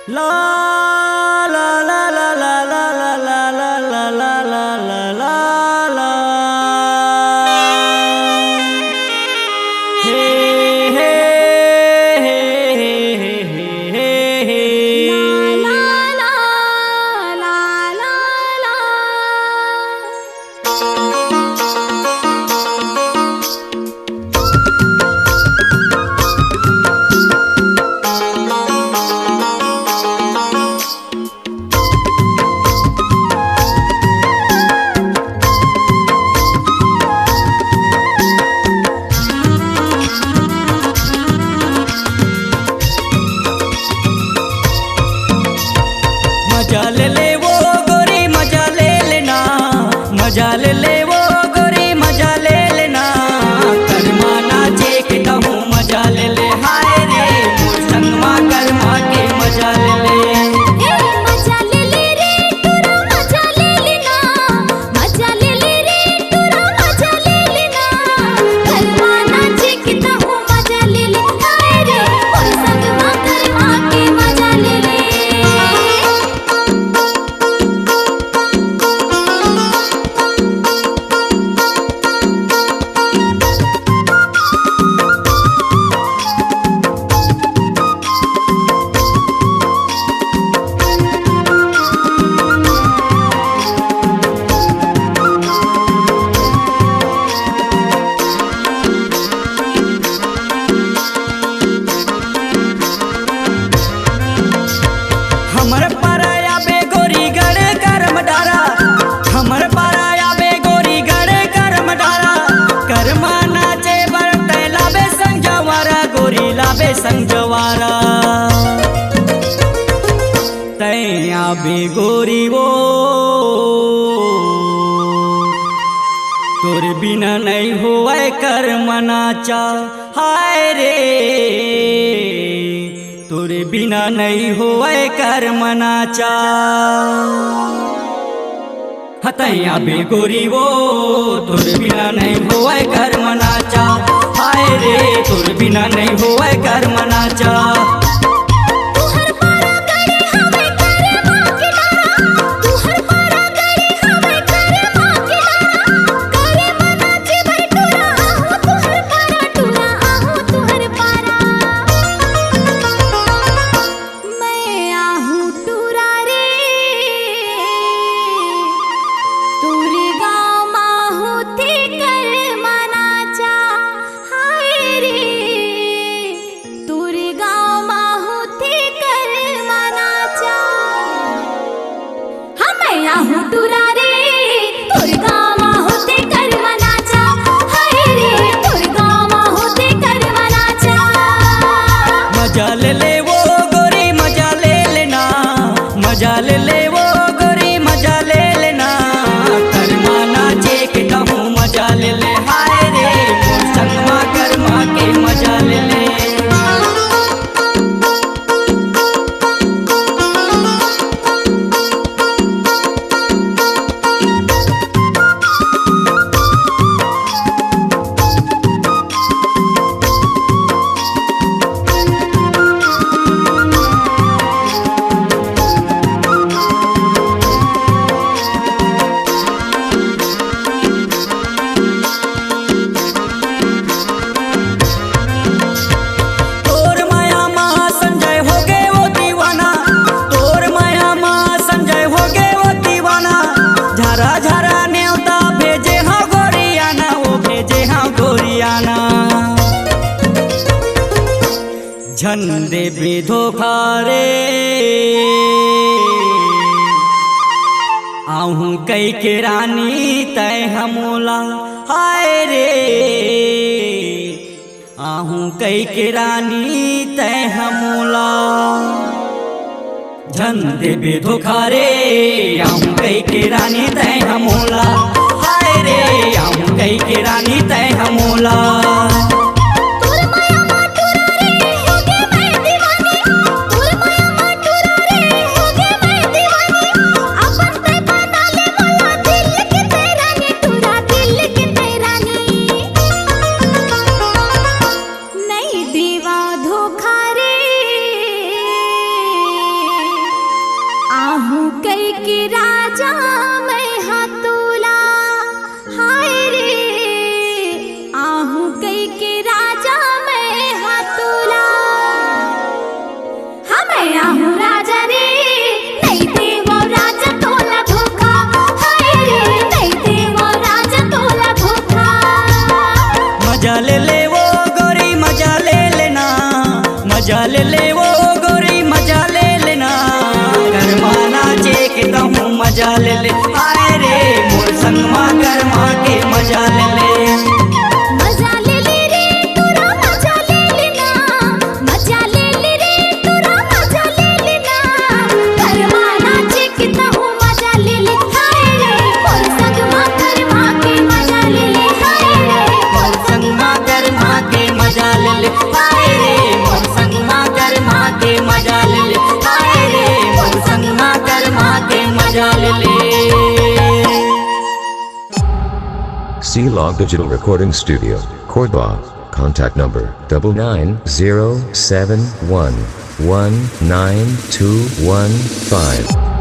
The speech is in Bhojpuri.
La la la la la la la la la la la la la la la hey hey hey hey hey hey la la la la la मजा ले ले वो गोरी मजा ले लेना, मजा ले ले वो गोरी मजा ले लेना, करमा नाचे के कहूँ मजा ले ले, हाय रे मोर संगमा करमा के मजा ले ले। मजा ले ले रे तोरा मजा ले लेना, मजा ले ले रे तोरा मजा ले लेना, करमा नाचे के कहूँ मजा ले ले, हाय रे मोर संगमा करमा के मजा ले ले। हमर पाराया बे गोरी गड़े करम डारा, हमर पाराया बे गोरी गड़े करम डारा, करमा नाचे बर तैला बे संजवारा, गोरी लाबे संजवारा तैया बे गोरी वो तोर बिना नहीं होए कर्म नाचा, हाय रे तोरे बिना नहीं होए कर्म नाचा। हतैया बे गोरी वो तोरे बिना नहीं होए कर्म नाचा, हाय रे तोरे बिना नहीं होए कर्म नाचा। तुहर पारा गड़ी हमें करे माँ के डारा, तुहर पारा गड़ी हमें करे माँ के डारा, करे मना जे भाई टूरा आहू तुहर पारा टूरा आहू तुहर पारा। मैं आहू टूरा रे तोरे गाँव माहू थी कर मनाचा, हाय रे तोरे गाँव माहू थी कर मनाचा। हमें आहू टूरा रे तोरे गाँव माहू थी कर मनाचा, हाय रे तोरे गाँव माहू थी कर मनाचा। मजा ले ले वो गोरी मजा ले लेना, मजा ले ले वो गोरी मजा ले लेना, करमा नाचे के कहूँ मजा ले ले, हाय रे मोर संगमा करमा के मजा ले ले। तोर माया माँ संजय हो गए वो दीवाना, तोर माया माँ संजय हो गए वो दीवाना, झरा झरा न्योता भेजे हाँ गोरियाना, वो भेजे हाँ गोरियाना। झंडे भी धोखा रे आहूँ कई के रानी तय हमोला, हाय रे आहूँ कई के रानी तय हमोला। झंडे भी धोखा रे आहूँ कई के रानी तय हमोला, हाय रे आहूँ कई के रानी तय हमोला। तोर माया माँ टूरा रे हो गए मैं दीवानी, तोर माया माँ टूरा रे हो गए मैं दीवानी, अपन ते बना ले मोला दिल के तेरा नी टूरा दिल के तेरा नी। नहीं दीवा धोखा रे कई के राजा मैं हाथोला हाय रे आहू कई के राजा मैं हाथोला मैं आहू राजा रे नहीं देवो राजा तोला धोखा हाय रे नहीं देवो राजा तोला धोखा मजा ले वो गोरी मजा ले लेना मजा ले वो गोरी मजा ले लेना गरमा नाचे के कहूँ मजा ले हाय रे मोर संगमा गरमा के मजा ले मजा ले रे तोरा मजा ले लेना मजा ले रे तोरा मजा ले लेना गरमा नाचे के कहूँ मजा ले हाय रे मोर संगमा गरमा के मजा ले हाय रे मोर संगमा गरमा के मजा ले हाय रे मोर संगमा गरमा के मजा ले हाय रे मोर संगमा गरमा के मजा ले C-Log Digital Recording Studio, Cordoba. Contact number 99071192115.